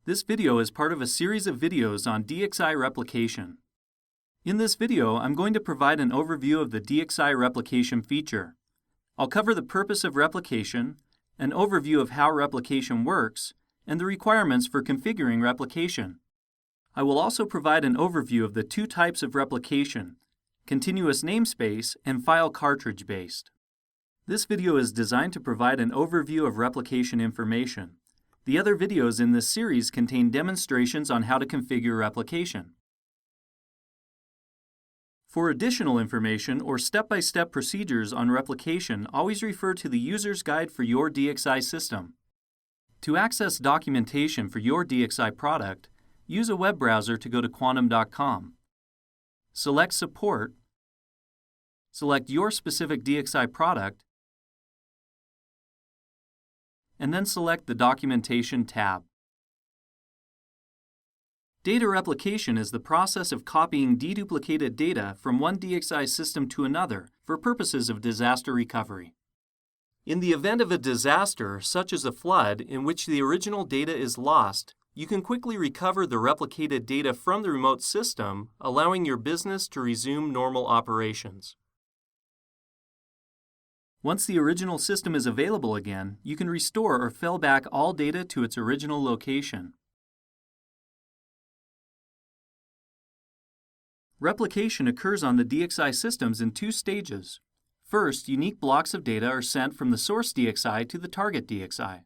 This video is part of a series of videos on DXi replication. In this video, I'm going to provide an overview of the DXi replication feature. I'll cover the purpose of replication, an overview of how replication works, and the requirements for configuring replication. I will also provide an overview of the two types of replication, continuous namespace and file cartridge based. This video is designed to provide an overview of replication information. The other videos in this series contain demonstrations on how to configure replication. For additional information or step-by-step procedures on replication, always refer to the User's Guide for your DXi system. To access documentation for your DXi product, use a web browser to go to quantum.com. Select Support, select your specific DXi product, and then select the Documentation tab. Data replication is the process of copying deduplicated data from one DXi system to another for purposes of disaster recovery. In the event of a disaster, such as a flood, in which the original data is lost, you can quickly recover the replicated data from the remote system, allowing your business to resume normal operations. Once the original system is available again, you can restore or fill back all data to its original location. Replication occurs on the DXi systems in two stages. First, unique blocks of data are sent from the source DXi to the target DXi.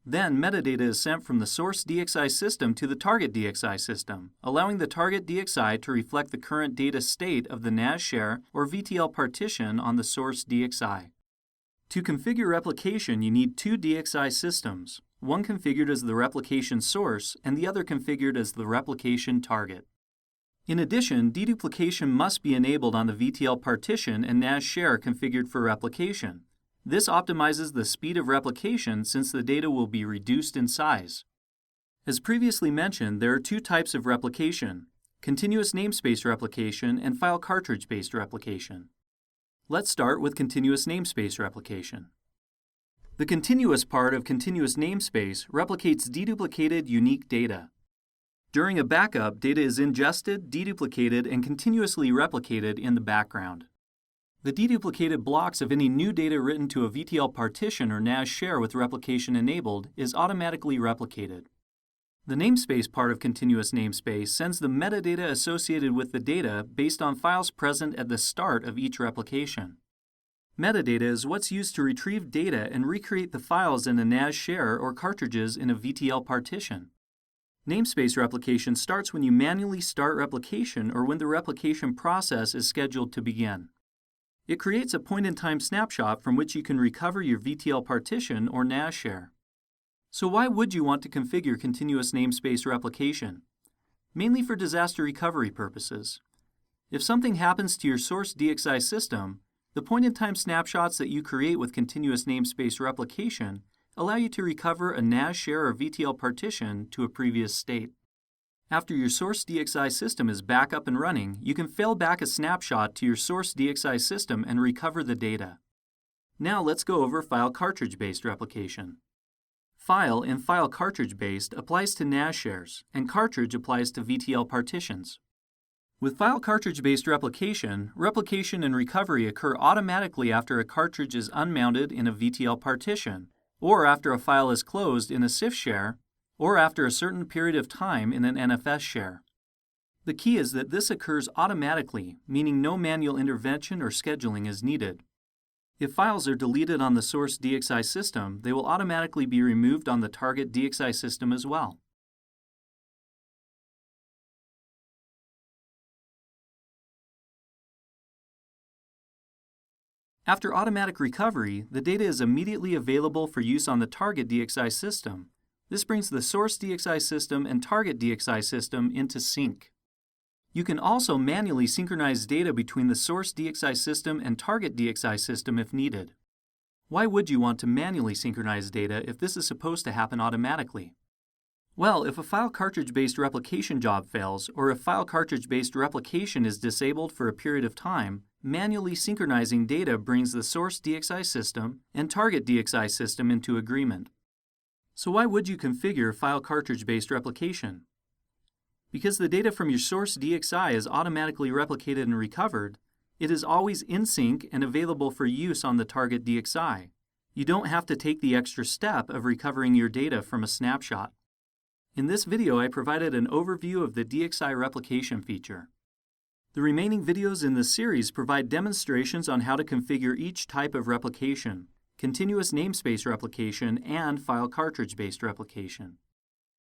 Then, metadata is sent from the source DXi system to the target DXi system, allowing the target DXi to reflect the current data state of the NAS share or VTL partition on the source DXi. To configure replication, you need two DXi systems, one configured as the replication source and the other configured as the replication target. In addition, deduplication must be enabled on the VTL partition and NAS share configured for replication. This optimizes the speed of replication since the data will be reduced in size. As previously mentioned, there are two types of replication: continuous namespace replication and file cartridge-based replication. Let's start with continuous namespace replication. The continuous part of continuous namespace replicates deduplicated unique data. During a backup, data is ingested, deduplicated, and continuously replicated in the background. The deduplicated blocks of any new data written to a VTL partition or NAS share with replication enabled is automatically replicated. The namespace part of continuous namespace sends the metadata associated with the data based on files present at the start of each replication. Metadata is what's used to retrieve data and recreate the files in a NAS share or cartridges in a VTL partition. Namespace replication starts when you manually start replication or when the replication process is scheduled to begin. It creates a point-in-time snapshot from which you can recover your VTL partition or NAS share. So why would you want to configure continuous namespace replication? Mainly for disaster recovery purposes. If something happens to your source DXi system, the point-in-time snapshots that you create with continuous namespace replication allow you to recover a NAS share or VTL partition to a previous state. After your source DXi system is back up and running, you can fail back a snapshot to your source DXi system and recover the data. Now let's go over file cartridge-based replication. File in file cartridge-based applies to NAS shares, and cartridge applies to VTL partitions. With file cartridge-based replication, replication and recovery occur automatically after a cartridge is unmounted in a VTL partition, or after a file is closed in a CIF share, or after a certain period of time in an NFS share. The key is that this occurs automatically, meaning no manual intervention or scheduling is needed. If files are deleted on the source DXi system, they will automatically be removed on the target DXi system as well. After automatic recovery, the data is immediately available for use on the target DXi system. This brings the source DXi system and target DXi system into sync. You can also manually synchronize data between the source DXi system and target DXi system if needed. Why would you want to manually synchronize data if this is supposed to happen automatically? Well, if a file cartridge-based replication job fails, or if file cartridge-based replication is disabled for a period of time, manually synchronizing data brings the source DXi system and target DXi system into agreement. So why would you configure file cartridge-based replication? Because the data from your source DXi is automatically replicated and recovered, it is always in sync and available for use on the target DXi. You don't have to take the extra step of recovering your data from a snapshot. In this video, I provided an overview of the DXi replication feature. The remaining videos in this series provide demonstrations on how to configure each type of replication, continuous namespace replication, and file cartridge-based replication.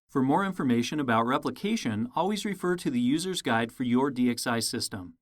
For more information about replication, always refer to the user's guide for your DXi system.